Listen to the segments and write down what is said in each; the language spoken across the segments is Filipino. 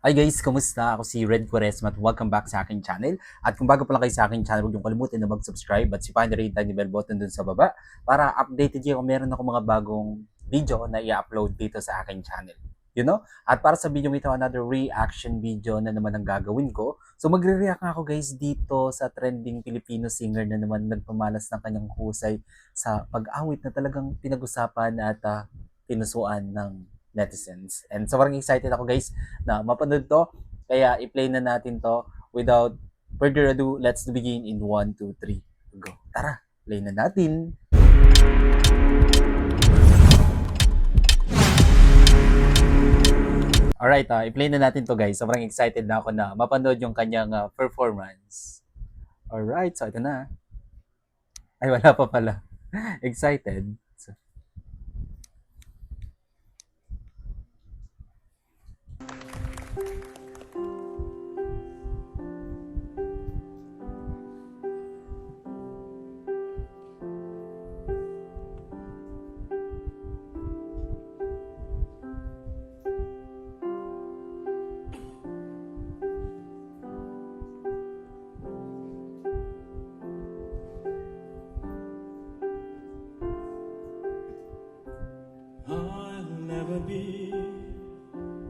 Hi guys, kamusta? Ako si Red Quaresma at welcome back sa aking channel. At kung bago pa lang kayo sa aking channel, huwag niyong kalimutan na mag-subscribe at sipahin na rin yung tiny bell button dun sa baba para updated kayo kung meron ako mga bagong video na i-upload dito sa aking channel. At para sa video ito, another reaction video na naman ang gagawin ko. So magre-react ako guys dito sa trending Filipino singer na naman nagpamalas ng kanyang husay sa pag-awit na talagang pinag-usapan at pinusuan ng netizens. And sobrang excited ako guys na mapanood to. Kaya i-play na natin to. Without further ado, let's begin in 1, 2, 3, go. Tara, play na natin. Alright, i-play na natin to guys. Sobrang excited na ako na mapanood yung kanyang performance. Alright, so ito na. Ay, wala pa pala. Excited. So,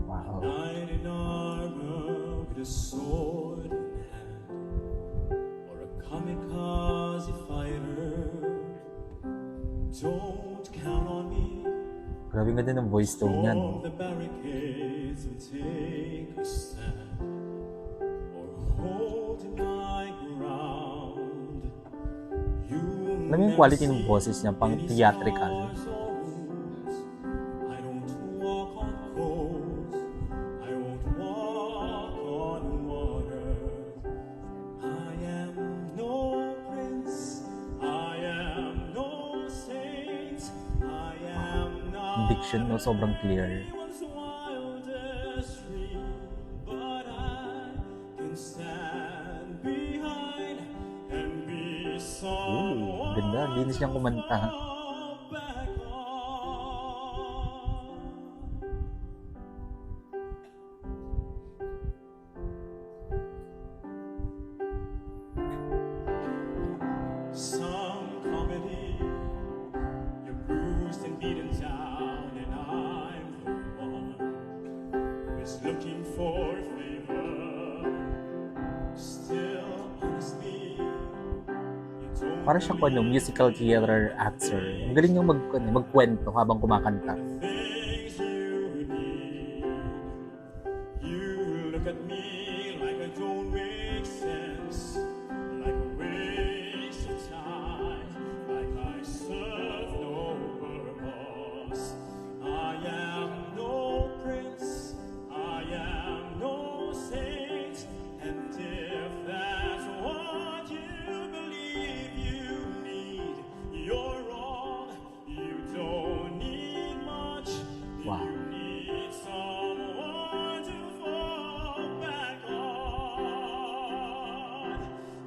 wow. Knight in armor with a sword in hand, or a kamikaze fighter. Don't count on me. Grabe nga din ang voice tone niya, no? Storm the barricades and take a stand, or hold my ground. Alam mo yung quality ng boses niya, pang theatrical. Diction no, sobrang clear. Ooh, ganda, linis niyang kumanta. Some comedy, you're bruised and beaten down, and I'm the one who's looking for favor. Still, honestly, you don't Para siya ko musical theater actor. Ang galing niyang magkwento habang kumakanta. things you need. You look at me like I don't make sense, like a waste of time, like I serve no purpose. I am no prince, I am no saint, and if that's what you believe you need, you're wrong. You don't need much. Wow. You need someone to fall back on.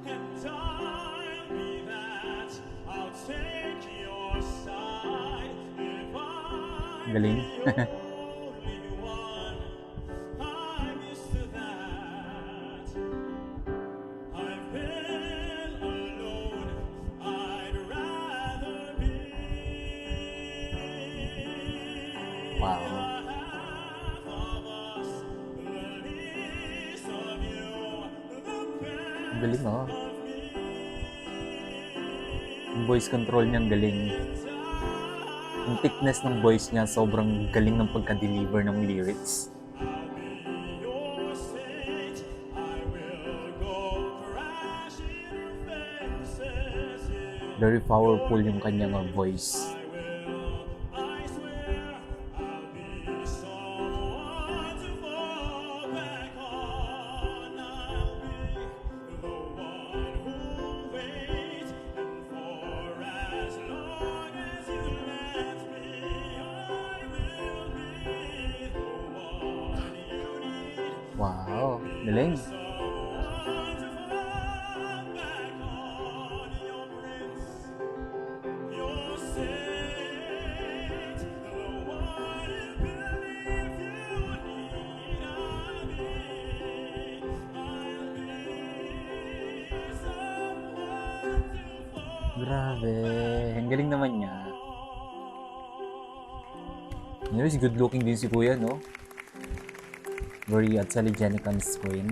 And I'll be that. I'll take your side if I'm Galing. the only one. I'm used to that. I've been alone. I'd rather be. Wow. Half of us, the least of you, the Ang galing, oh. best of me. Yung voice control niya ang galing. Yung thickness ng voice niya, sobrang galing ng pagka-deliver ng lyrics. I'll be your saint. I will go crashing fences. Very powerful yung kanyang voice. I swear, I'll be someone to fall back on. I'll be the one who waits, and for as long as you let me, I will be the one you need. Wow, galing. Someone to fall back on, your prince, your saint, the one you believe you need. I'll be Grabe. Ang galing naman niya. Anyways, good looking din si Kuya, no? Very telegenic on screen.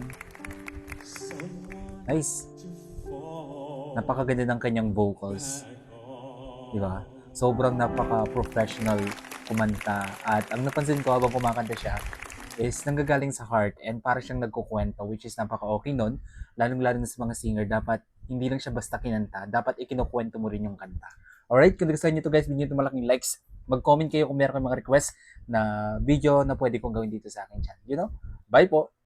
Nice. Napakaganda ng kanyang vocals. Diba? Sobrang napaka-professional kumanta. At ang napansin ko habang kumakanta siya is nanggagaling sa heart and para siyang nagkukwento, which is napaka-okay nun. Lalong-lalo na sa mga singer, dapat hindi lang siya basta kinanta, dapat ikinukwento mo rin yung kanta. Alright, kung gusto niyo to guys, bigyan niyo malaking likes. Mag-comment kayo kung meron kayong mga request na video na pwede kong gawin dito sa akin channel. You know? Bye po!